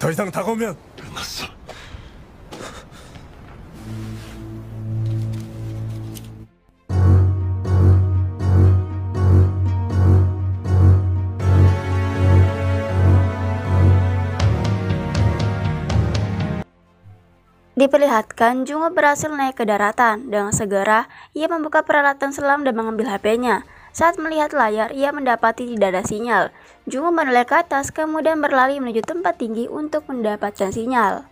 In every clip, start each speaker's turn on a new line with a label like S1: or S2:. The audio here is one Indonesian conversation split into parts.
S1: 더 이상 다가오면
S2: 끝났어.
S3: Diperlihatkan Jungo berhasil naik ke daratan. Dengan segera, ia membuka peralatan selam dan mengambil HP-nya. Saat melihat layar, ia mendapati tidak ada sinyal. Jungo menoleh ke atas, kemudian berlari menuju tempat tinggi untuk mendapatkan sinyal.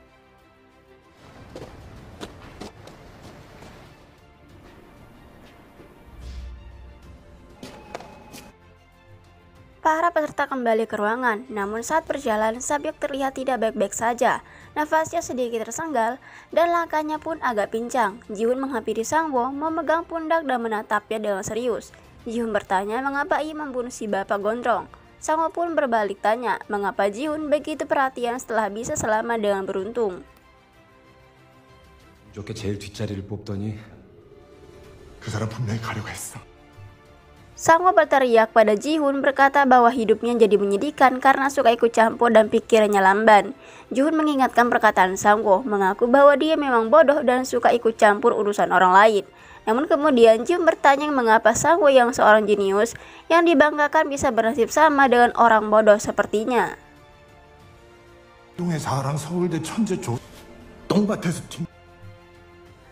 S3: Para peserta kembali ke ruangan, namun saat berjalan, Sabyok terlihat tidak baik-baik saja. Nafasnya sedikit tersenggal, dan langkahnya pun agak pincang. Ji-hoon menghampiri Sang-woo, memegang pundak dan menatapnya dengan serius. Ji-hoon bertanya mengapa ia membunuh si bapak gondrong. Sang-woo pun berbalik tanya, mengapa Ji-hoon begitu perhatian setelah bisa selamat dengan beruntung.
S2: 좋게 제일 뒷자리를 뽑더니
S1: 그 사람 분명히 가려고 했어.
S3: Sang-woo berteriak pada Ji-hoon berkata bahwa hidupnya jadi menyedihkan karena suka ikut campur dan pikirannya lamban. Ji-hoon mengingatkan perkataan Sang-woo, mengaku bahwa dia memang bodoh dan suka ikut campur urusan orang lain. Namun kemudian Ji-hoon bertanya mengapa Sang-woo yang seorang jenius yang dibanggakan bisa bernasib sama dengan orang bodoh sepertinya.
S1: 사랑 서울대 천재 똥밭에서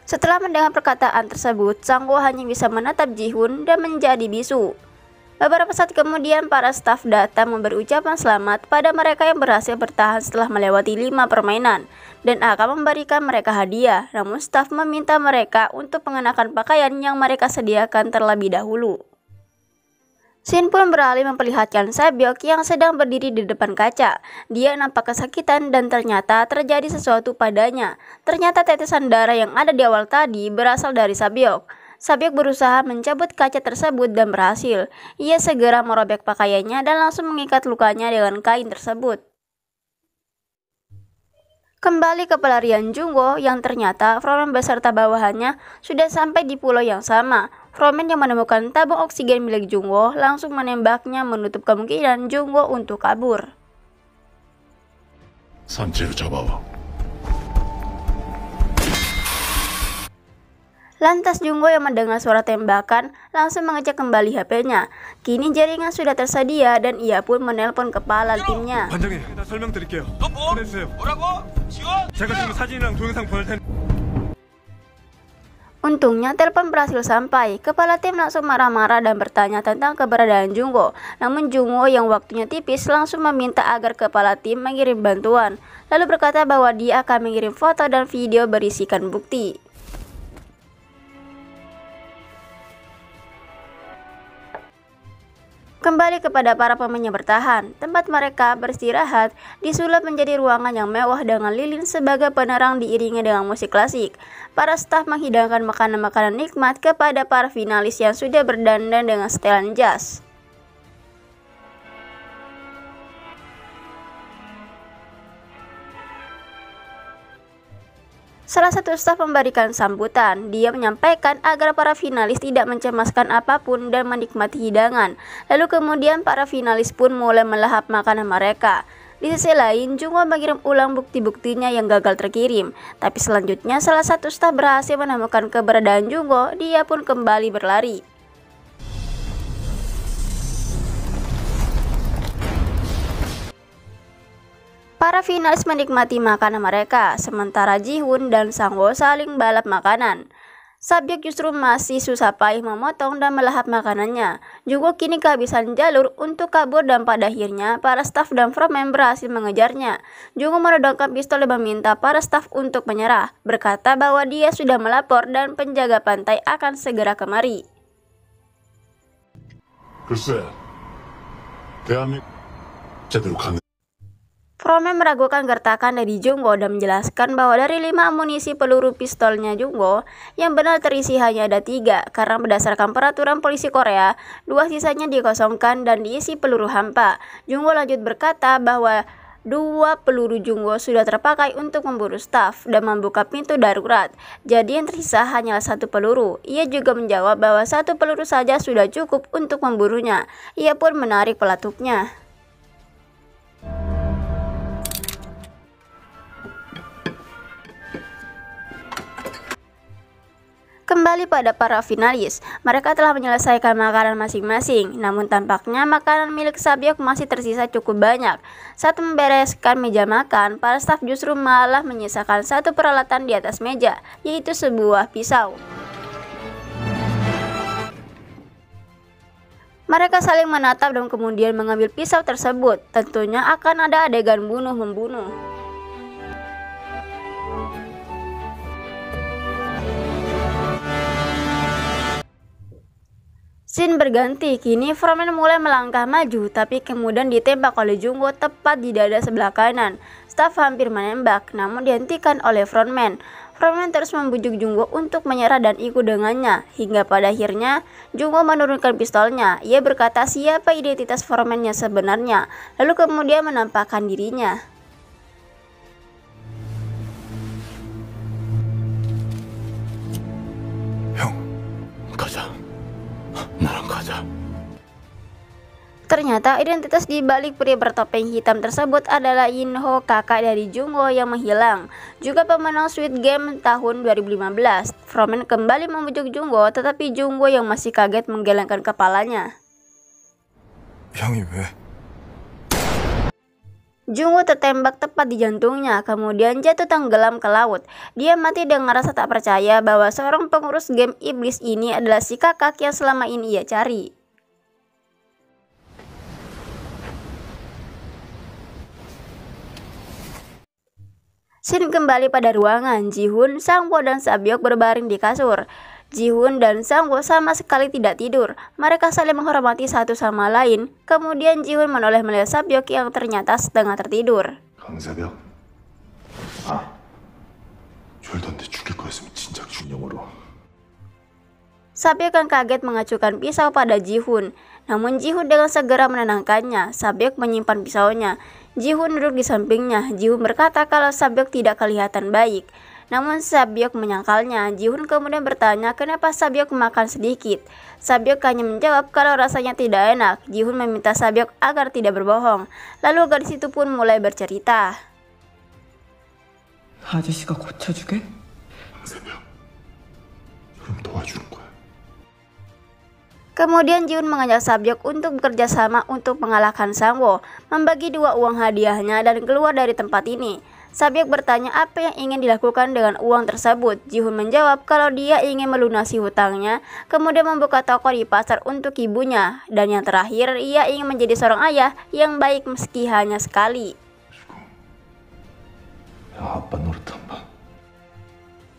S3: Setelah mendengar perkataan tersebut, Sang-woo hanya bisa menatap Ji-hoon dan menjadi bisu. Beberapa saat kemudian, para staf datang memberi ucapan selamat pada mereka yang berhasil bertahan setelah melewati 5 permainan dan akan memberikan mereka hadiah. Namun staf meminta mereka untuk mengenakan pakaian yang mereka sediakan terlebih dahulu. Shin pun beralih memperlihatkan Sabyok yang sedang berdiri di depan kaca. Dia nampak kesakitan dan ternyata terjadi sesuatu padanya. Ternyata tetesan darah yang ada di awal tadi berasal dari Sabyok. Sabyok berusaha mencabut kaca tersebut dan berhasil. Ia segera merobek pakaiannya dan langsung mengikat lukanya dengan kain tersebut. Kembali ke pelarian Jungwoo yang ternyata Fromen beserta bawahannya sudah sampai di pulau yang sama. Fromen yang menemukan tabung oksigen milik Jungwoo langsung menembaknya menutup kemungkinan Jungwoo untuk kabur.
S2: 산채로 잡아와.
S3: Lantas Jungwoo yang mendengar suara tembakan langsung mengecek kembali HP-nya. Kini jaringan sudah tersedia dan ia pun menelpon kepala timnya.
S1: 반장님, 나 설명드릴게요. 보내주세요. 뭐라고? 지원? 제가 지금 사진이랑 동영상 보낼 테니.
S3: Untungnya telepon berhasil sampai. Kepala tim langsung marah-marah dan bertanya tentang keberadaan Jungwoo. Namun Jungwoo yang waktunya tipis langsung meminta agar kepala tim mengirim bantuan. Lalu berkata bahwa dia akan mengirim foto dan video berisikan bukti. Kembali kepada para pemain yang bertahan, tempat mereka beristirahat disulap menjadi ruangan yang mewah dengan lilin sebagai penerang diiringi dengan musik klasik. Para staf menghidangkan makanan-makanan nikmat kepada para finalis yang sudah berdandan dengan setelan jas. Salah satu staf memberikan sambutan. Dia menyampaikan agar para finalis tidak mencemaskan apapun dan menikmati hidangan. Lalu kemudian para finalis pun mulai melahap makanan mereka. Di sisi lain, Jungwoo mengirim ulang bukti-buktinya yang gagal terkirim. Tapi selanjutnya salah satu staf berhasil menemukan keberadaan Jungwoo. Dia pun kembali berlari. Para finalis menikmati makanan mereka, sementara Ji-hoon dan Sang-woo saling balap makanan. Sabyok justru masih susah payah memotong dan melahap makanannya. Jungwoo kini kehabisan jalur untuk kabur dan pada akhirnya para staf dan frontman berhasil mengejarnya. Jungwoo menodongkan pistol dan meminta para staf untuk menyerah, berkata bahwa dia sudah melapor dan penjaga pantai akan segera kemari.
S2: 글쎄, 대한민국 제대로 가는.
S3: Fromen meragukan gertakan dari Jungwoo dan menjelaskan bahwa dari 5 amunisi peluru pistolnya Jungwoo, yang benar terisi hanya ada 3, karena berdasarkan peraturan polisi Korea, 2 sisanya dikosongkan dan diisi peluru hampa. Jungwoo lanjut berkata bahwa 2 peluru Jungwoo sudah terpakai untuk membunuh staf dan membuka pintu darurat, jadi yang tersisa hanyalah 1 peluru. Ia juga menjawab bahwa 1 peluru saja sudah cukup untuk membunuhnya. Ia pun menarik pelatuknya. Kembali pada para finalis, mereka telah menyelesaikan makanan masing-masing, namun tampaknya makanan milik Sabyok masih tersisa cukup banyak. Saat membereskan meja makan, para staf justru malah menyisakan satu peralatan di atas meja, yaitu sebuah pisau. Mereka saling menatap dan kemudian mengambil pisau tersebut. Tentunya akan ada adegan bunuh-membunuh. Scene berganti, kini Frontman mulai melangkah maju, tapi kemudian ditembak oleh Jungwoo tepat di dada sebelah kanan. Staf hampir menembak, namun dihentikan oleh Frontman. Frontman terus membujuk Jungwoo untuk menyerah dan ikut dengannya, hingga pada akhirnya Jungwoo menurunkan pistolnya. Ia berkata siapa identitas Frontman-nya sebenarnya, lalu kemudian menampakkan dirinya.
S2: 형, 가자. 나랑 가자.
S3: Ternyata identitas di balik pria bertopeng hitam tersebut adalah Inho, kakak dari Jungwoo yang menghilang, juga pemenang Squid Game tahun 2015. Frontman kembali membujuk Jungwoo, tetapi Jungwoo yang masih kaget menggelengkan kepalanya.
S2: 형이 왜?
S3: Jungwoo tertembak tepat di jantungnya, kemudian jatuh tenggelam ke laut. Dia mati dengan rasa tak percaya bahwa seorang pengurus game iblis ini adalah si kakak yang selama ini ia cari. Scene kembali pada ruangan. Ji-hoon, Sang-woo, dan Sabyok berbaring di kasur. Ji-hoon dan Sang-woo sama sekali tidak tidur. Mereka saling menghormati satu sama lain. Kemudian Ji-hoon menoleh melihat Sabyok yang ternyata setengah tertidur.
S2: 강사벽. 아, 졸던데 죽일 거였으면 진작 중령으로.
S3: Sabyok yang kaget mengacukan pisau pada Ji-hoon. Namun Ji-hoon dengan segera menenangkannya. Sabyok menyimpan pisaunya. Ji-hoon duduk di sampingnya. Ji-hoon berkata kalau Sabyok tidak kelihatan baik. Namun Sabyok menyangkalnya. Ji-hoon kemudian bertanya kenapa Sabyok makan sedikit. Sabyok hanya menjawab kalau rasanya tidak enak. Ji-hoon meminta Sabyok agar tidak berbohong. Lalu gadis itu pun mulai bercerita.
S4: 아저씨가 고쳐주게?
S2: 강사벽. 그럼 도와주는 거야.
S3: Kemudian Ji-hoon mengajak Sabyok untuk bekerja sama untuk mengalahkan Sang-woo, membagi dua uang hadiahnya dan keluar dari tempat ini. Sabyok bertanya apa yang ingin dilakukan dengan uang tersebut. Ji-hoon menjawab kalau dia ingin melunasi hutangnya, kemudian membuka toko di pasar untuk ibunya, dan yang terakhir ia ingin menjadi seorang ayah yang baik meski hanya sekali.
S2: 야, 아빠 노릇 한 번.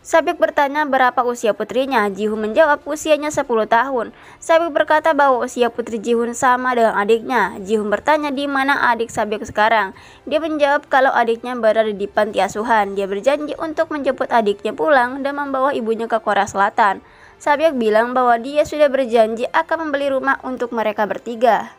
S3: Sabyok bertanya berapa usia putrinya. Ji-hoon menjawab usianya 10 tahun. Sabyok berkata bahwa usia putri Ji-hoon sama dengan adiknya. Ji-hoon bertanya di mana adik Sabyok sekarang. Dia menjawab kalau adiknya berada di panti asuhan. Dia berjanji untuk menjemput adiknya pulang dan membawa ibunya ke Korea Selatan. Sabyok bilang bahwa dia sudah berjanji akan membeli rumah untuk mereka bertiga.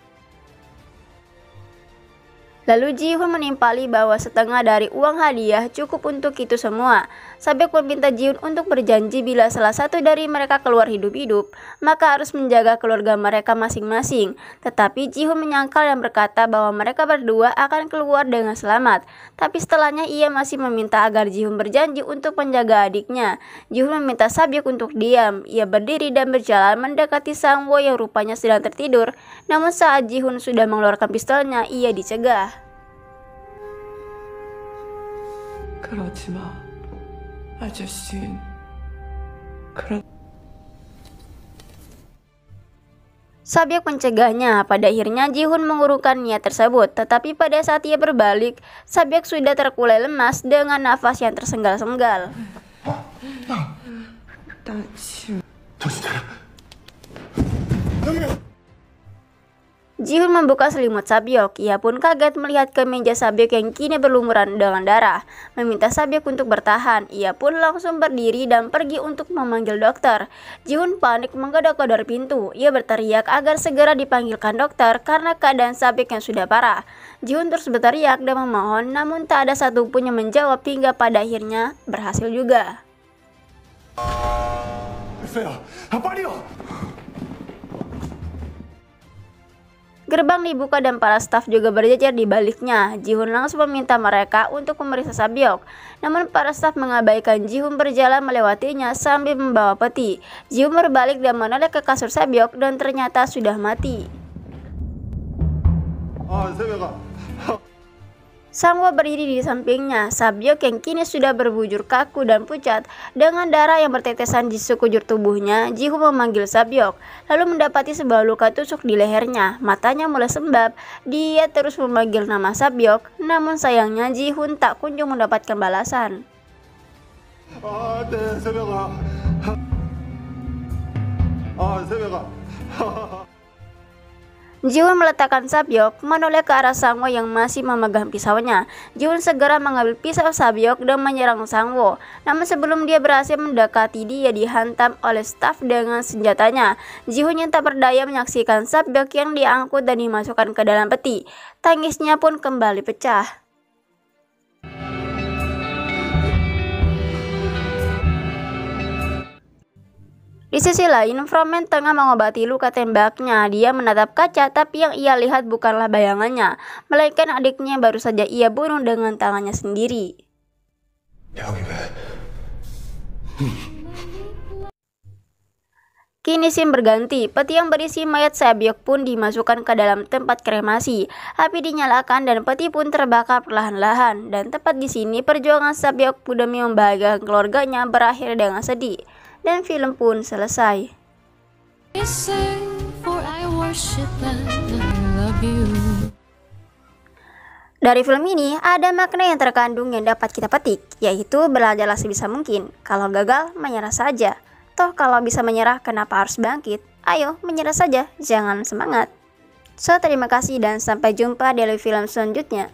S3: Lalu Ji-hoon menimpali bahwa setengah dari uang hadiah cukup untuk itu semua. Sabyok meminta Ji-hoon untuk berjanji bila salah satu dari mereka keluar hidup-hidup, maka harus menjaga keluarga mereka masing-masing. Tetapi Ji-hoon menyangkal dan berkata bahwa mereka berdua akan keluar dengan selamat. Tapi setelahnya ia masih meminta agar Ji-hoon berjanji untuk menjaga adiknya. Ji-hoon meminta Sabyok untuk diam. Ia berdiri dan berjalan mendekati Sang-woo yang rupanya sedang tertidur. Namun saat Ji-hoon sudah mengeluarkan pistolnya, ia dicegah.
S4: 그러지 마, 아저씨.
S3: Sabyok mencegahnya. Pada akhirnya Ji-hoon mengurungkan niat tersebut. Tetapi pada saat ia berbalik, Sabyok sudah terkulai lemas dengan nafas yang tersenggal-senggal.
S2: 정신 차려.
S3: Ji-hoon membuka selimut Sabyok. Ia pun kaget melihat kemeja Sabyok yang kini berlumuran dengan darah. Meminta Sabyok untuk bertahan. Ia pun langsung berdiri dan pergi untuk memanggil dokter. Ji-hoon panik menggodok-godok pintu. Ia berteriak agar segera dipanggilkan dokter karena keadaan Sabyok yang sudah parah. Ji-hoon terus berteriak dan memohon, namun tak ada satupun yang menjawab hingga pada akhirnya berhasil juga.
S2: 됐어요. 아, 빨리요.
S3: Gerbang dibuka dan para staf juga berjajar di baliknya. Ji-hoon langsung meminta mereka untuk memeriksa Sabyok. Namun para staf mengabaikan Ji-hoon berjalan melewatinya sambil membawa peti. Ji-hoon berbalik dan menoleh ke kasur Sabyok dan ternyata sudah mati. Sang-woo berdiri di sampingnya. Sabyok yang kini sudah berbujur kaku dan pucat dengan darah yang bertetesan di sekujur tubuhnya. Ji-hoon memanggil Sabyok, lalu mendapati sebuah luka tusuk di lehernya. Matanya mulai sembab. Dia terus memanggil nama Sabyok, namun sayangnya Ji-hoon tak kunjung mendapatkan balasan. Ji-hoon meletakkan Sabyok, menoleh ke arah Sang-woo yang masih memegang pisaunya. Ji-hoon segera mengambil pisau Sabyok dan menyerang Sang-woo. Namun sebelum dia berhasil mendekati, dia dihantam oleh staf dengan senjatanya. Ji-hoon yang tak berdaya menyaksikan Sabyok yang diangkut dan dimasukkan ke dalam peti. Tangisnya pun kembali pecah. Di sisi lain, Frontman tengah mengobati luka tembaknya. Dia menatap kaca, tapi yang ia lihat bukanlah bayangannya, melainkan adiknya yang baru saja ia bunuh dengan tangannya sendiri. Kini scene berganti. Peti yang berisi mayat Sabyok pun dimasukkan ke dalam tempat kremasi. Api dinyalakan dan peti pun terbakar perlahan-lahan. Dan tepat di sini perjuangan Sabyok demi membahagiakan keluarganya berakhir dengan sedih. Dan film pun selesai. Dari film ini ada makna yang terkandung yang dapat kita petik, yaitu belajarlah sebisa mungkin. Kalau gagal, menyerah saja. Toh kalau bisa menyerah, kenapa harus bangkit? Ayo, menyerah saja, jangan semangat. So, terima kasih dan sampai jumpa di film selanjutnya.